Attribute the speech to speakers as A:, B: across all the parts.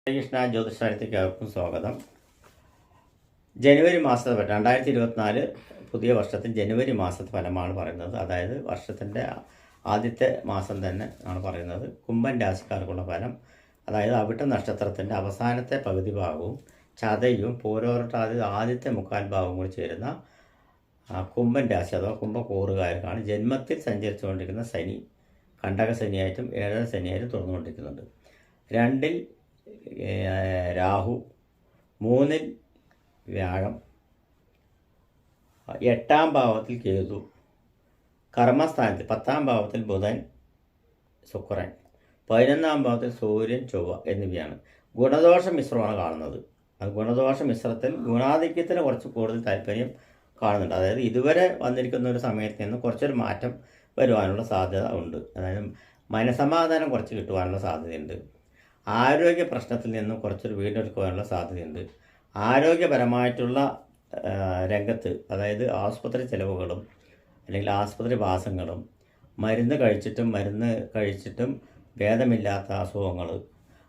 A: കൃഷ്ണ ജ്യോതിഷാലയത്തേക്ക് അവർക്കും സ്വാഗതം. ജനുവരി മാസത്തെ 2024 പുതിയ വർഷത്തിൽ ജനുവരി മാസത്തെ ഫലമാണ് പറയുന്നത്. അതായത് വർഷത്തിൻ്റെ ആദ്യത്തെ മാസം തന്നെ ആണ് പറയുന്നത്. കുംഭൻ രാശിക്കാർക്കുള്ള ഫലം, അതായത് അവിട്ട നക്ഷത്രത്തിൻ്റെ അവസാനത്തെ പകുതി ഭാഗവും ചതയും പൂരോരട്ടാതി ആദ്യത്തെ മുക്കാൽ ഭാഗവും കൂടി ചേരുന്ന കുംഭൻ രാശി അഥവാ കുംഭക്കൂറുകാർക്കാണ് ജന്മത്തിൽ സഞ്ചരിച്ചുകൊണ്ടിരിക്കുന്ന ശനി കണ്ടക ശനിയായിട്ടും ഏഴര ശനിയായിട്ടും തുറന്നുകൊണ്ടിരിക്കുന്നുണ്ട്. 2-ൽ രാഹു, 3-ൽ വ്യാഴം, 8-ാം ഭാവത്തിൽ കേതു, കർമ്മസ്ഥാനത്തിൽ 10-ാം ഭാവത്തിൽ ബുധൻ, ശുക്രൻ, 11-ാം ഭാവത്തിൽ സൂര്യൻ, ചൊവ്വ എന്നിവയാണ്. ഗുണദോഷ മിശ്രമാണ് കാണുന്നത്. അത് ഗുണദോഷ മിശ്രത്തിൽ ഗുണാധിക്യത്തിന് കുറച്ച് കൂടുതൽ താല്പര്യം കാണുന്നുണ്ട്. അതായത് ഇതുവരെ വന്നിരിക്കുന്ന ഒരു സമയത്ത് നിന്ന് കുറച്ചൊരു മാറ്റം വരുവാനുള്ള സാധ്യത ഉണ്ട്. അതായത് മനസമാധാനം കുറച്ച് കിട്ടുവാനുള്ള സാധ്യതയുണ്ട്. ആരോഗ്യ പ്രശ്നത്തിൽ നിന്നും കുറച്ചൊരു വീണ്ടെടുക്കുവാനുള്ള സാധ്യതയുണ്ട്. ആരോഗ്യപരമായിട്ടുള്ള രംഗത്ത്, അതായത് ആസ്പത്രി ചിലവുകളും അല്ലെങ്കിൽ ആസ്പത്രി വാസങ്ങളും മരുന്ന് കഴിച്ചിട്ടും ഭേദമില്ലാത്ത അസുഖങ്ങൾ,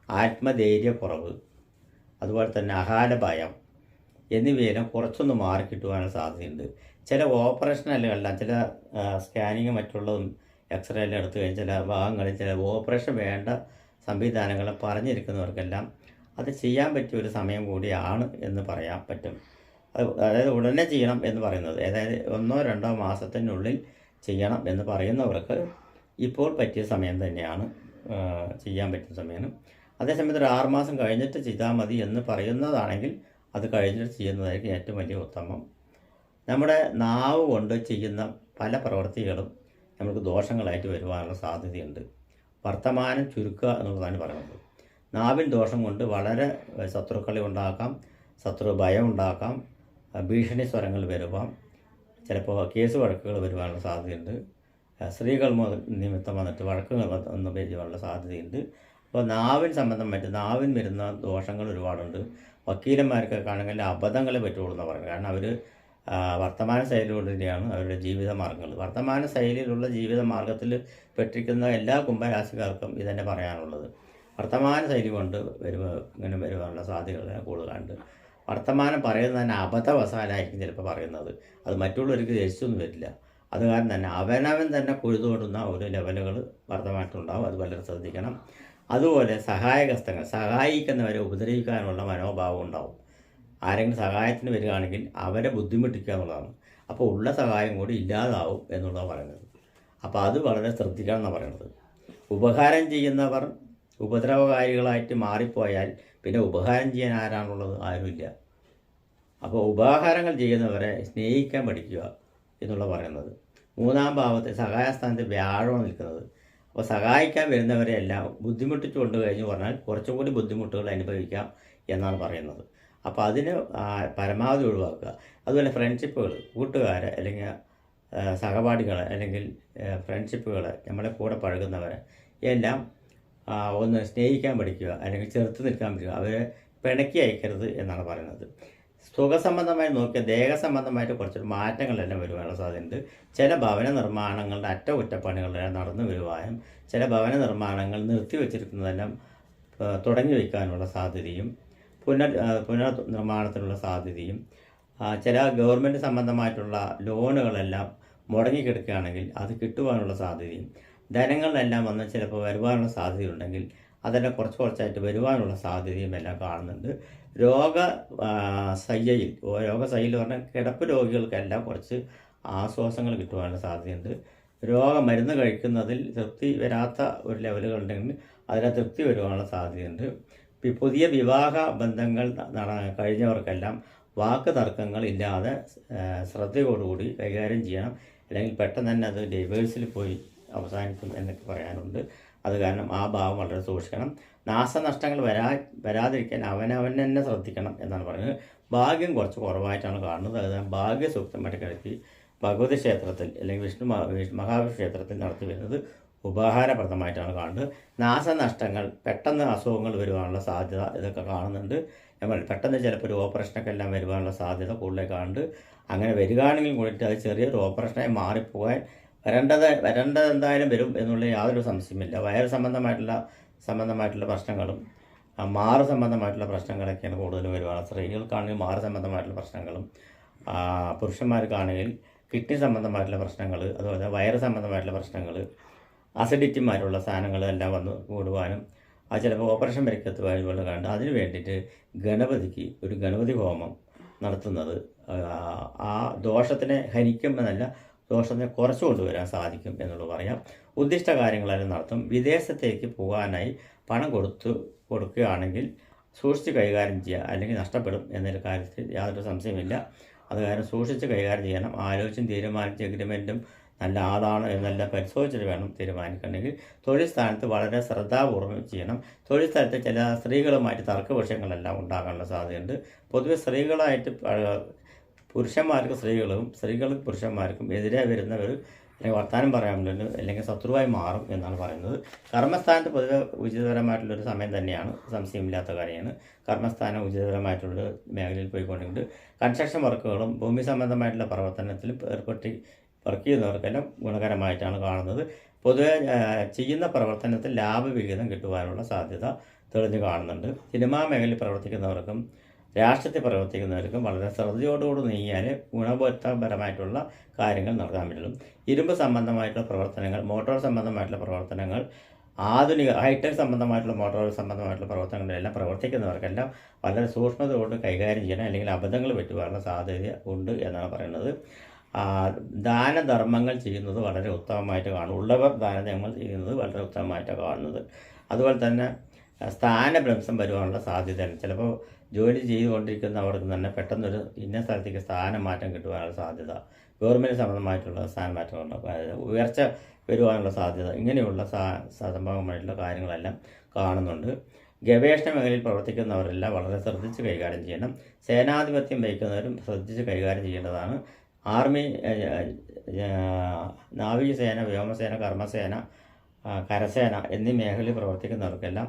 A: ആത്മധൈര്യക്കുറവ്, അതുപോലെ തന്നെ അകാല ഭയം എന്നിവയെല്ലാം കുറച്ചൊന്ന് മാറിക്കിട്ടുവാനുള്ള സാധ്യതയുണ്ട്. ചില ഓപ്പറേഷനെല്ലാം ചില സ്കാനിങ് മറ്റുള്ളതും എക്സ്റേ എല്ലാം എടുത്തു കഴിഞ്ഞാൽ ചില ഭാഗങ്ങളിൽ ചില ഓപ്പറേഷൻ വേണ്ട സംവിധാനങ്ങൾ പറഞ്ഞിരിക്കുന്നവർക്കെല്ലാം അത് ചെയ്യാൻ പറ്റിയ ഒരു സമയം കൂടിയാണ് എന്ന് പറയാൻ പറ്റും. അതായത് ഉടനെ ചെയ്യണം എന്ന് പറയുന്നത്, അതായത് 1-2 മാസത്തിനുള്ളിൽ ചെയ്യണം എന്ന് പറയുന്നവർക്ക് ഇപ്പോൾ പറ്റിയ സമയം തന്നെയാണ്, ചെയ്യാൻ പറ്റുന്ന സമയമാണ്. അതേസമയത്ത് ഒരു 6 മാസം കഴിഞ്ഞിട്ട് ചെയ്താൽ മതി എന്ന് പറയുന്നതാണെങ്കിൽ അത് കഴിഞ്ഞിട്ട് ചെയ്യുന്നതായിരിക്കും ഏറ്റവും വലിയ ഉത്തമം. നമ്മുടെ നാവ് കൊണ്ട് ചെയ്യുന്ന പല പ്രവൃത്തികളും നമുക്ക് ദോഷങ്ങളായിട്ട് വരുവാനുള്ള സാധ്യതയുണ്ട്. വർത്തമാനം ചുരുക്കുക എന്നുള്ളതാണ് പറയുന്നത്. നാവിൻ ദോഷം കൊണ്ട് വളരെ ശത്രുക്കളെ ഉണ്ടാക്കാം, ശത്രു ഭയം ഉണ്ടാക്കാം, ഭീഷണി സ്വരങ്ങൾ വരുവാം, ചിലപ്പോൾ കേസ് വഴക്കുകൾ വരുവാനുള്ള സാധ്യതയുണ്ട്. സ്ത്രീകൾ നിമിത്തം വന്നിട്ട് വഴക്കുകൾ വന്ന് വരുവാനുള്ള സാധ്യതയുണ്ട്. അപ്പോൾ നാവിൻ വരുന്ന ദോഷങ്ങൾ ഒരുപാടുണ്ട്. വക്കീലന്മാർക്കൊക്കെ ആണെങ്കിൽ അബദ്ധങ്ങളെ പറ്റുള്ളൂ എന്ന് പറയുന്നത്. കാരണം അവർ വർത്തമാന ശൈലിയിലൂടെയാണ് അവരുടെ ജീവിത മാർഗ്ഗങ്ങൾ. വർത്തമാന ശൈലിയിലുള്ള ജീവിത മാർഗത്തിൽ പെട്ടിരിക്കുന്ന എല്ലാ കുംഭരാശിക്കാർക്കും ഇതന്നെ പറയാനുള്ളത്. വർത്തമാന ശൈലി കൊണ്ട് ഇങ്ങനെ വരുവാനുള്ള സാധ്യതകൾ കൂടുതലുണ്ട്. വർത്തമാനം പറയുന്നത് തന്നെ അബദ്ധവശാലായിരിക്കും ചിലപ്പോൾ പറയുന്നത്. അത് മറ്റുള്ളവർക്ക് രസിച്ചൊന്നും വരില്ല. അത് കാരണം തന്നെ അവനവൻ തന്നെ കുഴുതോടുന്ന ഒരു ലെവലുകൾ വർത്തമാനത്തിലുണ്ടാവും. അത് വളരെ ശ്രദ്ധിക്കണം. അതുപോലെ സഹായകസ്തങ്ങൾ, സഹായിക്കുന്നവരെ ഉപദ്രവിക്കാനുള്ള മനോഭാവം ഉണ്ടാവും. ആരെങ്കിലും സഹായത്തിന് വരികയാണെങ്കിൽ അവരെ ബുദ്ധിമുട്ടിക്കുക എന്നുള്ളതാണ്. അപ്പോൾ ഉള്ള സഹായം കൂടി ഇല്ലാതാവും എന്നുള്ളതാണ് പറയുന്നത്. അപ്പോൾ അത് വളരെ ശ്രദ്ധിക്കണം എന്നാണ് പറയുന്നത്. ഉപകാരം ചെയ്യുന്നവർ ഉപദ്രവകാരികളായിട്ട് മാറിപ്പോയാൽ പിന്നെ ഉപകാരം ചെയ്യാൻ ആരാണുള്ളത്? ആരുമില്ല. അപ്പോൾ ഉപകാരങ്ങൾ ചെയ്യുന്നവരെ സ്നേഹിക്കാൻ പഠിക്കുക എന്നുള്ള പറയുന്നത്. 3-ാം ഭാവത്തെ സഹായസ്ഥാനത്ത് വ്യാഴമാണ് നിൽക്കുന്നത്. അപ്പോൾ സഹായിക്കാൻ വരുന്നവരെ എല്ലാം ബുദ്ധിമുട്ടിച്ചു കൊണ്ട് കഴിഞ്ഞ് പറഞ്ഞാൽ കുറച്ചും കൂടി ബുദ്ധിമുട്ടുകൾ അനുഭവിക്കാം എന്നാണ് പറയുന്നത്. അപ്പോൾ അതിന് പരമാവധി ഒഴിവാക്കുക. അതുപോലെ ഫ്രണ്ട്ഷിപ്പുകൾ, കൂട്ടുകാരെ അല്ലെങ്കിൽ സഹപാഠികളെ അല്ലെങ്കിൽ ഫ്രണ്ട്ഷിപ്പുകളെ, നമ്മളെ കൂടെ പഴകുന്നവരെ എല്ലാം ഒന്ന് സ്നേഹിക്കാൻ പഠിക്കുക, അല്ലെങ്കിൽ ചെറുത്ത് നിൽക്കാൻ പഠിക്കുക. അവരെ പിണക്കി അയക്കരുത് എന്നാണ് പറയുന്നത്. സുഖസംബന്ധമായി നോക്കിയാൽ ദേഹസംബന്ധമായിട്ട് കുറച്ചൊരു മാറ്റങ്ങളെല്ലാം വരുവാനുള്ള സാധ്യതയുണ്ട്. ചില ഭവന നിർമ്മാണങ്ങളുടെ അറ്റകുറ്റപ്പണികളെല്ലാം നടന്നു വരുവാനും ചില ഭവന നിർമ്മാണങ്ങൾ നിർത്തിവെച്ചിരിക്കുന്നതെല്ലാം തുടങ്ങി വയ്ക്കാനുള്ള സാധ്യതയും പുനർനിർമ്മാണത്തിനുള്ള സാധ്യതയും, ചില ഗവൺമെൻറ് സംബന്ധമായിട്ടുള്ള ലോണുകളെല്ലാം മുടങ്ങിക്കിടക്കുകയാണെങ്കിൽ അത് കിട്ടുവാനുള്ള സാധ്യതയും, ധനങ്ങളിലെല്ലാം വന്ന് ചിലപ്പോൾ വരുവാനുള്ള സാധ്യതയുണ്ടെങ്കിൽ അതെല്ലാം കുറച്ചായിട്ട് വരുവാനുള്ള സാധ്യതയും എല്ലാം കാണുന്നുണ്ട്. രോഗശയ്യയിൽ പറഞ്ഞാൽ കിടപ്പ് രോഗികൾക്കെല്ലാം കുറച്ച് ആശ്വാസങ്ങൾ കിട്ടുവാനുള്ള സാധ്യതയുണ്ട്. മരുന്ന് കഴിക്കുന്നതിൽ തൃപ്തി വരാത്ത ഒരു ലെവലുകളുണ്ടെങ്കിൽ അതിലെ തൃപ്തി വരുവാനുള്ള സാധ്യതയുണ്ട്. പുതിയ വിവാഹ ബന്ധങ്ങൾ കഴിഞ്ഞവർക്കെല്ലാം വാക്ക് തർക്കങ്ങൾ ഇല്ലാതെ ശ്രദ്ധയോടുകൂടി കൈകാര്യം ചെയ്യണം. അല്ലെങ്കിൽ പെട്ടെന്ന് തന്നെ അത് ഡൈവേഴ്സിൽ പോയി അവസാനിക്കും എന്നൊക്കെ പറയാനുണ്ട്. അത് കാരണം ആ ഭാവം വളരെ സൂക്ഷിക്കണം. നാശനഷ്ടങ്ങൾ വരാതിരിക്കാൻ അവനവൻ തന്നെ ശ്രദ്ധിക്കണം എന്നാണ് പറയുന്നത്. ഭാഗ്യം കുറച്ച് കുറവായിട്ടാണ് കാണുന്നത്. അത് ഭാഗ്യസൂക്തമായിട്ട് കിടത്തി ഭഗവതി ക്ഷേത്രത്തിൽ അല്ലെങ്കിൽ മഹാവിഷ്ണു ക്ഷേത്രത്തിൽ നടത്തി വരുന്നത് ഉപകാരപ്രദമായിട്ടാണ് കാണുന്നത്. നാശനഷ്ടങ്ങൾ, പെട്ടെന്ന് അസുഖങ്ങൾ വരുവാനുള്ള സാധ്യത ഇതൊക്കെ കാണുന്നുണ്ട്. നമ്മൾ പെട്ടെന്ന് ചിലപ്പോൾ ഒരു ഓപ്പറേഷനൊക്കെ എല്ലാം വരുവാനുള്ള സാധ്യത കൂടുതൽ കാണുന്നുണ്ട്. അങ്ങനെ വരികയാണെങ്കിൽ കൂടിയിട്ട് അത് ചെറിയൊരു ഓപ്പറേഷനായി മാറിപ്പോകാൻ വരേണ്ടത് എന്തായാലും വരും എന്നുള്ള യാതൊരു സംശയമില്ല. വയറ് സംബന്ധമായിട്ടുള്ള പ്രശ്നങ്ങളും മാറ് സംബന്ധമായിട്ടുള്ള പ്രശ്നങ്ങളൊക്കെയാണ് കൂടുതലും വരുവാണ്. സ്ത്രീകൾക്കാണെങ്കിൽ മാറ് സംബന്ധമായിട്ടുള്ള പ്രശ്നങ്ങളും, പുരുഷന്മാർക്കാണെങ്കിൽ കിഡ്നി സംബന്ധമായിട്ടുള്ള പ്രശ്നങ്ങൾ, അതുപോലെ വയറ് സംബന്ധമായിട്ടുള്ള പ്രശ്നങ്ങൾ, അസിഡിറ്റിമാരുള്ള സാധനങ്ങളെല്ലാം വന്ന് കൂടുവാനും അത് ചിലപ്പോൾ ഓപ്പറേഷൻ വരെയൊക്കെ എത്തുവാനുള്ള കണ്ട് അതിന് വേണ്ടിയിട്ട് ഗണപതിക്ക് ഒരു ഗണപതി ഹോമം നടത്തുന്നത് ആ ദോഷത്തിനെ ഹനിക്കുമെന്നല്ല, ദോഷത്തിനെ കുറച്ചു കൊണ്ടുവരാൻ സാധിക്കും എന്നുള്ളത് പറയാം. ഉദ്ദിഷ്ട കാര്യങ്ങളെല്ലാം നടത്തും. വിദേശത്തേക്ക് പോകാനായി പണം കൊടുക്കുകയാണെങ്കിൽ സൂക്ഷിച്ച് കൈകാര്യം ചെയ്യുക, അല്ലെങ്കിൽ നഷ്ടപ്പെടും എന്നൊരു കാര്യത്തിൽ യാതൊരു സംശയമില്ല. അത് കാരണം സൂക്ഷിച്ച് കൈകാര്യം ചെയ്യണം. ആലോചിച്ചും തീരുമാനിച്ച് എഗ്രിമെൻറ്റും നല്ല ആളാണ് എന്നെല്ലാം പരിശോധിച്ചിട്ട് വേണം തീരുമാനിക്കണമെങ്കിൽ. തൊഴിൽ സ്ഥാനത്ത് വളരെ ശ്രദ്ധാപൂർവ്വം ചെയ്യണം. തൊഴിൽ സ്ഥലത്ത് ചില സ്ത്രീകളുമായിട്ട് തർക്ക വിഷയങ്ങളെല്ലാം ഉണ്ടാകാനുള്ള സാധ്യതയുണ്ട്. പൊതുവെ സ്ത്രീകളായിട്ട് പുരുഷന്മാർക്ക് സ്ത്രീകൾക്ക് പുരുഷന്മാർക്കും എതിരെ വരുന്നവർ അല്ലെങ്കിൽ വർത്തമാനം പറയാൻ അല്ലെങ്കിൽ ശത്രുവായി മാറും എന്നാണ് പറയുന്നത്. കർമ്മസ്ഥാനത്ത് പൊതുവെ ഉചിതപരമായിട്ടുള്ളൊരു സമയം തന്നെയാണ്, സംശയമില്ലാത്ത കാര്യമാണ്. കർമ്മസ്ഥാനം ഉചിതപരമായിട്ടുള്ള മേഖലയിൽ പോയിക്കൊണ്ടിട്ടുണ്ട്. കൺസ്ട്രക്ഷൻ വർക്കുകളും ഭൂമി സംബന്ധമായിട്ടുള്ള പ്രവർത്തനത്തിലും വർക്ക് ചെയ്യുന്നവർക്കെല്ലാം ഗുണകരമായിട്ടാണ് കാണുന്നത്. പൊതുവെ ചെയ്യുന്ന പ്രവർത്തനത്തിൽ ലാഭവിഹിതം കിട്ടുവാനുള്ള സാധ്യത തെളിഞ്ഞു കാണുന്നുണ്ട്. സിനിമാ മേഖലയിൽ പ്രവർത്തിക്കുന്നവർക്കും രാഷ്ട്രീയത്തിൽ പ്രവർത്തിക്കുന്നവർക്കും വളരെ ശ്രദ്ധയോടുകൂടി നീങ്ങിയാൽ ഗുണപരമായിട്ടുള്ള കാര്യങ്ങൾ നടത്താൻ പറ്റുള്ളൂ. ഇരുമ്പ് സംബന്ധമായിട്ടുള്ള പ്രവർത്തനങ്ങൾ, മോട്ടോർ സംബന്ധമായിട്ടുള്ള പ്രവർത്തനങ്ങൾ, ആധുനിക ഹൈടെക് സംബന്ധമായിട്ടുള്ള മോട്ടോർ സംബന്ധമായിട്ടുള്ള പ്രവർത്തനങ്ങളിലെല്ലാം പ്രവർത്തിക്കുന്നവർക്കെല്ലാം വളരെ സൂക്ഷ്മതയോട് കൈകാര്യം ചെയ്യണം, അല്ലെങ്കിൽ അബദ്ധങ്ങൾ പറ്റുവാനുള്ള സാധ്യത ഉണ്ട് എന്നാണ് പറയുന്നത്. ദാനധർമ്മങ്ങൾ ചെയ്യുന്നത് വളരെ ഉത്തമമായിട്ട് കാണും. ഉള്ളവർ ദാനധർമ്മങ്ങൾ ചെയ്യുന്നത് വളരെ ഉത്തമമായിട്ട് കാണുന്നത്. അതുപോലെ തന്നെ സ്ഥാനഭ്രംശം വരുവാനുള്ള സാധ്യതയാണ്. ചിലപ്പോൾ ജോലി ചെയ്തുകൊണ്ടിരിക്കുന്നവർക്ക് തന്നെ പെട്ടെന്നൊരു ഇന്ന സ്ഥലത്തേക്ക് സ്ഥാനമാറ്റം കിട്ടുവാനുള്ള സാധ്യത, ഗവൺമെൻറ് സംബന്ധമായിട്ടുള്ള സ്ഥാനമാറ്റം, അതായത് ഉയർച്ച വരുവാനുള്ള സാധ്യത, ഇങ്ങനെയുള്ള സംഭവമായിട്ടുള്ള കാര്യങ്ങളെല്ലാം കാണുന്നുണ്ട്. ഗവേഷണ മേഖലയിൽ പ്രവർത്തിക്കുന്നവരെല്ലാം വളരെ ശ്രദ്ധിച്ച് കൈകാര്യം ചെയ്യണം. സേനാധിപത്യം വഹിക്കുന്നവരും ശ്രദ്ധിച്ച് കൈകാര്യം ചെയ്യേണ്ടതാണ്. ആർമി, നാവികസേന, വ്യോമസേന, കർമ്മസേന, കരസേന എന്നീ മേഖലയിൽ പ്രവർത്തിക്കുന്നവർക്കെല്ലാം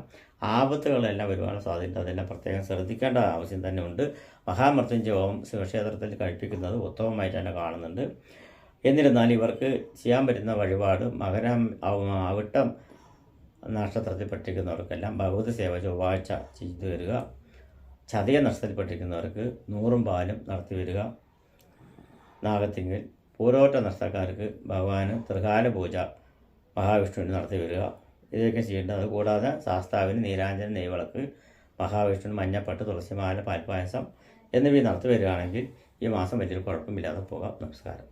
A: ആപത്തുകളെല്ലാം വരുവാനുള്ള സാധ്യത, അതെല്ലാം പ്രത്യേകം ശ്രദ്ധിക്കേണ്ട ആവശ്യം തന്നെ ഉണ്ട്. മഹാമൃത്യുഞ്ജയ ഹോമം ശിവക്ഷേത്രത്തിൽ കഴിപ്പിക്കുന്നത് ഉത്തമമായിട്ട് തന്നെ കാണുന്നുണ്ട്. എന്നിരുന്നാൽ ഇവർക്ക് ചെയ്യാൻ പറ്റുന്ന വഴിപാട് അവിട്ടം നക്ഷത്രത്തിൽ പെട്ടിരിക്കുന്നവർക്കെല്ലാം ഭഗവതി സേവ ചൊവ്വാഴ്ച ചെയ്തു വരിക. ചതയ നക്ഷത്രത്തിൽ പെട്ടിരിക്കുന്നവർക്ക് 100 പാലും നടത്തി വരിക. നാഗത്തിങ്കിൽ പൂരോട്ട നക്ഷത്രക്കാർക്ക് ഭഗവാന് ത്രികാല പൂജ മഹാവിഷ്ണുവിന് നടത്തി വരിക. ഇതൊക്കെ ചെയ്യേണ്ടത്. അതുകൂടാതെ ശാസ്താവിന് നീരാഞ്ജന, നെയ്വിളക്ക്, മഹാവിഷ്ണുവിന് മഞ്ഞപ്പട്ട്, തുളസിമാല, പാൽപ്പായസം എന്നിവ നടത്തി വരികയാണെങ്കിൽ ഈ മാസം വലിയൊരു കുഴപ്പമില്ലാതെ പോകാം. നമസ്കാരം.